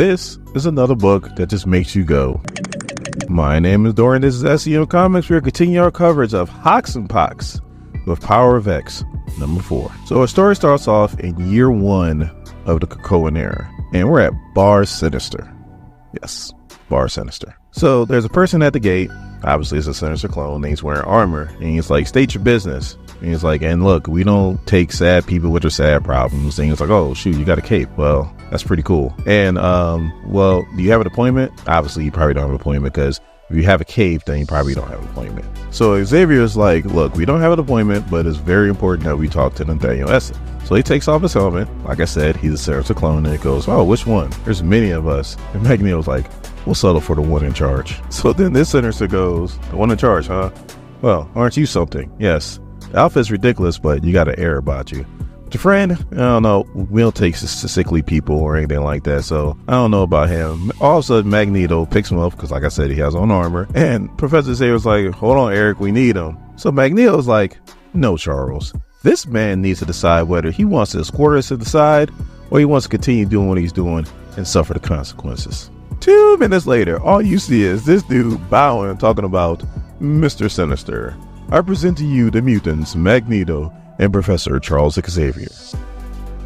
This is another book that just makes you go. My name is Dorian, this is SEM Comics. We are continuing our coverage of Hox and Pox with Power of X, number 4. So our story starts off in year 1 of the Krakoan era, and we're at Bar Sinister. Yes, Bar Sinister. So there's a person at the gate, obviously it's a Sinister clone, and he's wearing armor, and he's like, state your business. And he's like, and look, we don't take sad people with their sad problems. And he's like, oh shoot, you got a cape. Well, that's pretty cool. And well, do you have an appointment? Obviously you probably don't have an appointment, because if you have a cape, then you probably don't have an appointment. So Xavier's like, look, we don't have an appointment, but it's very important that we talk to Nathaniel Essen. So he takes off his helmet. Like I said, he's a Sinister clone, and it goes, oh, which one? There's many of us. And Magneto's like, we'll settle for the one in charge. So then this Sinister goes, the one in charge, huh? Well, aren't you something? Yes. The outfit's ridiculous, but you got an air about you. But your friend, I don't know, we don't take sickly people or anything like that, so I don't know about him. All of a sudden, Magneto picks him up, because like I said, he has on armor. And Professor Xavier's like, hold on, Eric, we need him. So Magneto's like, no, Charles. This man needs to decide whether he wants to escort us to the side, or he wants to continue doing what he's doing and suffer the consequences. 2 minutes later, all you see is this dude bowing, talking about Mr. Sinister. I present to you the mutants, Magneto and Professor Charles Xavier.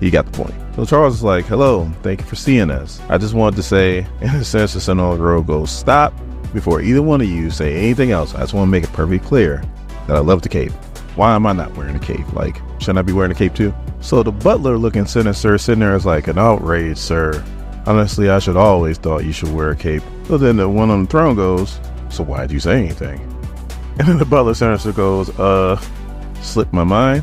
He got the point. So Charles is like, hello, thank you for seeing us. I just wanted to say, and the Sinister Sentinel girl goes, stop before either one of you say anything else. I just want to make it perfectly clear that I love the cape. Why am I not wearing a cape? Like, shouldn't I be wearing a cape too? So the butler looking Sinister sitting there is like, an outrage, sir. Honestly, I should always thought you should wear a cape. So then the one on the throne goes, so why'd you say anything? And then the butler Sinister goes, slipped my mind.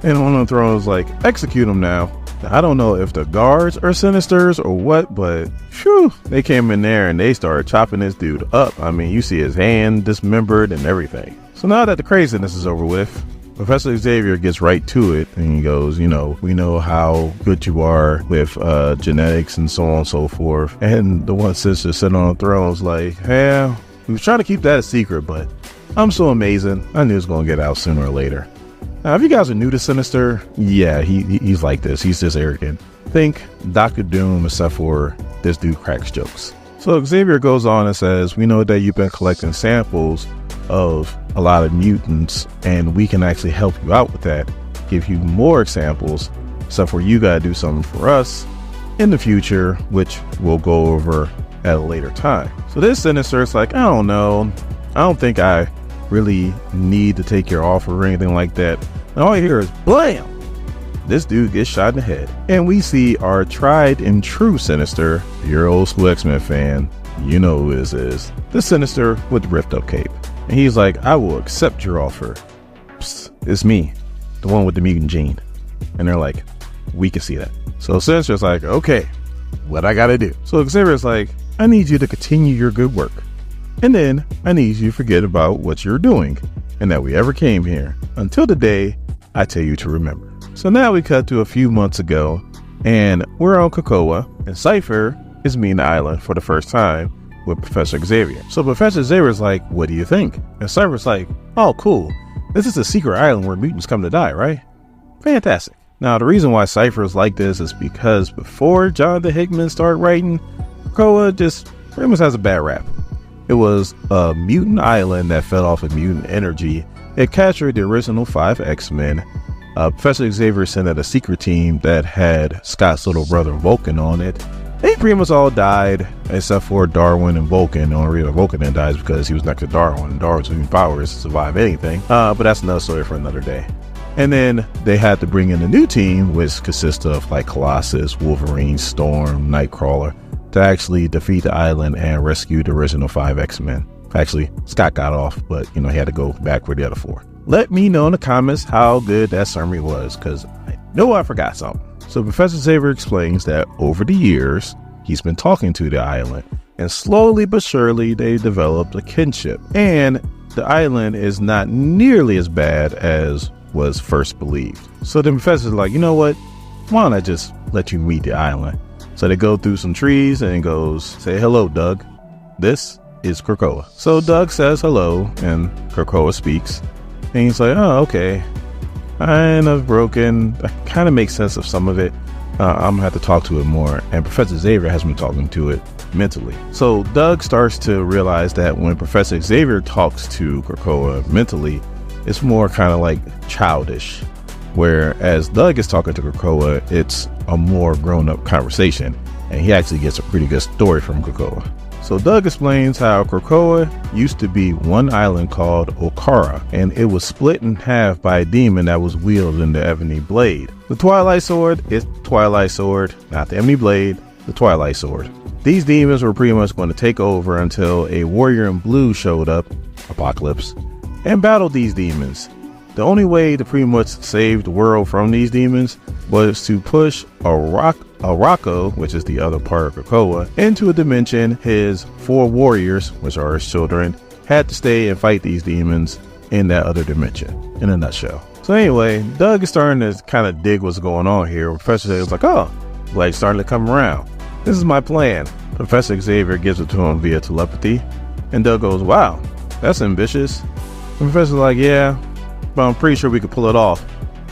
And one on the throne is like, execute him now. I don't know if the guards are Sinisters or what, but phew, they came in there and they started chopping this dude up. I mean, you see his hand dismembered and everything. So now that the craziness is over with, Professor Xavier gets right to it, and he goes, you know, we know how good you are with genetics and so on and so forth. And the one sister sitting on the throne was like, yeah, we was trying to keep that a secret, but I'm so amazing. I knew it was going to get out sooner or later. Now, if you guys are new to Sinister, yeah, he's like this. He's just arrogant. Think Dr. Doom, except for this dude cracks jokes. So Xavier goes on and says, we know that you've been collecting samples of a lot of mutants, and we can actually help you out with that, give you more examples, except for you gotta do something for us in the future, which we'll go over at a later time. So this Sinister is like, I don't know, I don't think I really need to take your offer or anything like that. And all I hear is blam! This dude gets shot in the head. And we see our tried and true Sinister. You're an old school X-Men fan, you know who this is. The Sinister with the ripped up cape. And he's like, I will accept your offer. Psst, it's me, the one with the mutant gene. And they're like, we can see that. So Sinister's like, okay, what I gotta do? So Xavier's like, I need you to continue your good work. And then I need you to forget about what you're doing and that we ever came here until the day I tell you to remember. So now we cut to a few months ago, and we're on Krakoa, and Cypher is meeting the island for the first time with Professor Xavier. So Professor Xavier's like, what do you think? And Cypher's like, oh, cool. This is a secret island where mutants come to die, right? Fantastic. Now, the reason why Cypher's like this is because before Jonathan Hickman started writing, Krakoa just pretty much has a bad rap. It was a mutant island that fed off of mutant energy. It captured the original 5 X-Men. Professor Xavier sent out a secret team that had Scott's little brother Vulcan on it. They pretty much all died except for Darwin and Vulcan. The only reason Vulcan didn't die is because he was next to Darwin, and Darwin's mutant powers to survive anything. But that's another story for another day. And then they had to bring in a new team, which consists of like Colossus, Wolverine, Storm, Nightcrawler, to actually defeat the island and rescue the original 5 X-Men. Actually, Scott got off, but you know, he had to go back for the other 4. Let me know in the comments how good that summary was, because I know I forgot something. So Professor Xavier explains that over the years, he's been talking to the island, and slowly but surely they developed a kinship. And the island is not nearly as bad as was first believed. So the professor's like, you know what? Why don't I just let you meet the island? So they go through some trees and goes, say hello, Doug. This is Krakoa. So Doug says hello, and Krakoa speaks. And he's like, oh, okay. Kind of broken. I kind of make sense of some of it. I'm gonna have to talk to it more, and Professor Xavier has been talking to it mentally. So Doug starts to realize that when Professor Xavier talks to Krakoa mentally, it's more kind of like childish, whereas Doug is talking to Krakoa, it's a more grown-up conversation, and he actually gets a pretty good story from Krakoa. So Doug explains how Krakoa used to be one island called Okara, and it was split in half by a demon that was wielding the Ebony Blade. The Twilight Sword is Twilight Sword, not the Ebony Blade, the Twilight Sword. These demons were pretty much going to take over until a warrior in blue showed up, Apocalypse, and battled these demons. The only way to pretty much save the world from these demons was to push Arako, which is the other part of Krakoa, into a dimension his 4 warriors, which are his children, had to stay and fight these demons in that other dimension, in a nutshell. So anyway, Doug is starting to kind of dig what's going on here. Professor Xavier's like, oh, like starting to come around. This is my plan. Professor Xavier gives it to him via telepathy, and Doug goes, wow, that's ambitious. The professor's like, yeah, but I'm pretty sure we could pull it off.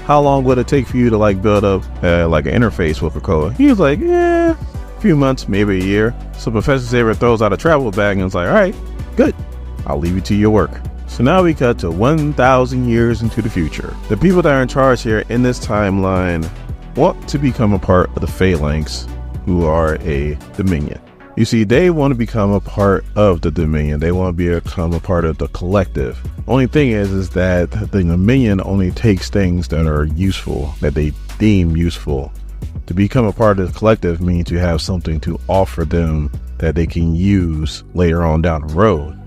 How long would it take for you to like build up like an interface with Krakoa? He was like, yeah, a few months, maybe a year. So Professor Xavier throws out a travel bag and is like, all right, good. I'll leave you to your work. So now we cut to 1,000 years into the future. The people that are in charge here in this timeline want to become a part of the Phalanx, who are a Dominion. You see, they want to become a part of the Dominion. They want to become a part of the collective. Only thing is that the Dominion only takes things that are useful, that they deem useful. To become a part of the collective means you have something to offer them that they can use later on down the road.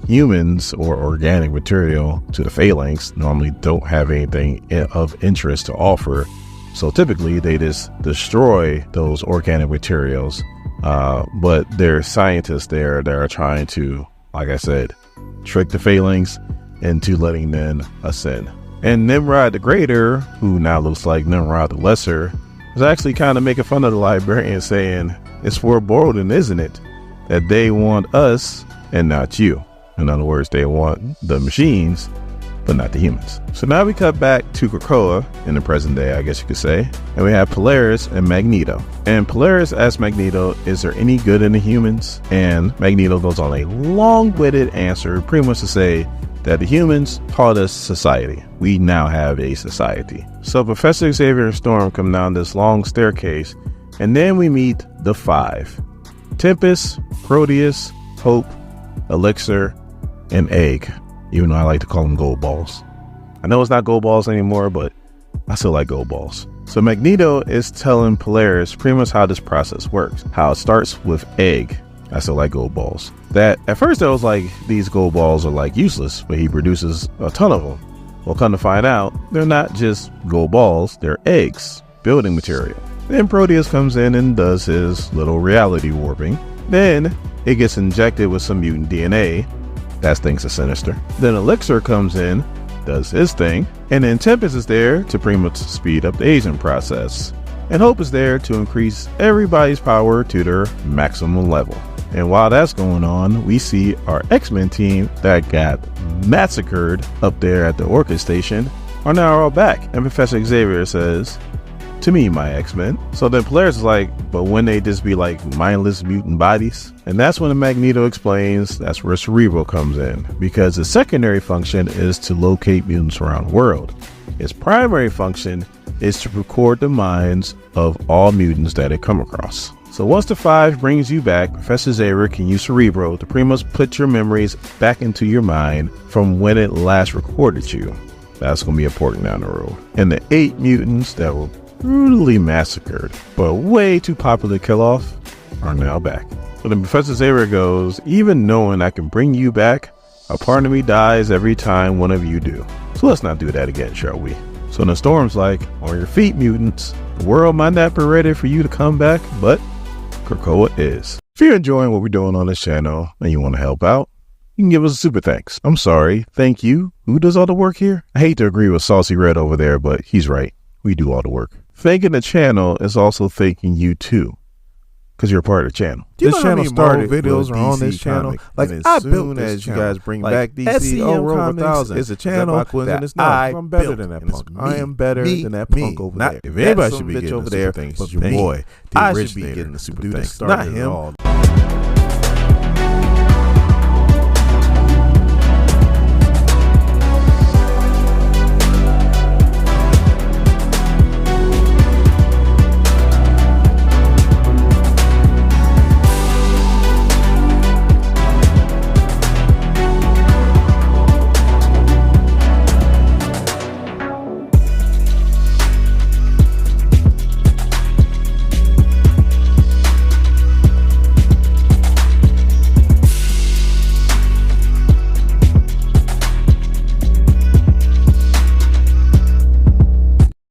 Humans or organic material to the Phalanx normally don't have anything of interest to offer. So typically they just destroy those organic materials. But there are scientists there that are trying to, like I said, trick the Phalanx into letting them ascend. And Nimrod the Greater, who now looks like Nimrod the Lesser, is actually kind of making fun of the librarian, saying, it's foreboding, isn't it, that they want us and not you. In other words, they want the machines, but not the humans. So now we cut back to Krakoa in the present day, I guess you could say, and we have Polaris and Magneto. And Polaris asks Magneto, is there any good in the humans? And Magneto goes on a long-winded answer, pretty much to say that the humans taught us society. We now have a society. So Professor Xavier and Storm come down this long staircase, and then we meet the 5. Tempest, Proteus, Hope, Elixir, and Egg. Even though I like to call them gold balls. I know it's not gold balls anymore, but I still like gold balls. So Magneto is telling Polaris pretty much how this process works. How it starts with Egg. I still like gold balls. That at first I was like, these gold balls are like useless, but he produces a ton of them. Well, come to find out, they're not just gold balls, they're eggs, building material. Then Proteus comes in and does his little reality warping. Then it gets injected with some mutant DNA. That's thanks to Sinister. Then Elixir comes in, does his thing, and then Tempest is there to pretty much speed up the aging process. And Hope is there to increase everybody's power to their maximum level. And while that's going on, we see our X-Men team that got massacred up there at the Orchid Station are now all back. And Professor Xavier says, to me, my X-Men. So then Polaris is like, but wouldn't they just be like mindless mutant bodies? And that's when the Magneto explains that's where Cerebro comes in, because the secondary function is to locate mutants around the world. Its primary function is to record the minds of all mutants that it come across. So once the 5 brings you back, Professor Xavier can use Cerebro to pretty much put your memories back into your mind from when it last recorded you. That's going to be important down the road. And the 8 mutants that were brutally massacred, but way too popular to kill off, are now back. So then Professor Xavier goes, even knowing I can bring you back, a part of me dies every time one of you do. So let's not do that again, shall we? So then Storm's like, on your feet, mutants. The world might not be ready for you to come back, but Krakoa is. If you're enjoying what we're doing on this channel and you want to help out, you can give us a super thanks. I'm sorry, thank you. Who does all the work here? I hate to agree with Saucy Red over there, but he's right. We do all the work. Thanking the channel is also thanking you too. because you're a part of the channel. This channel started videos are on this channel. Like I built this as you guys bring back DC. Oh, we're over 1,000. It's a channel that I'm better than that punk. I am better than that punk over there. If anybody should be getting over there, but your boy, I should be getting the super things. Not him.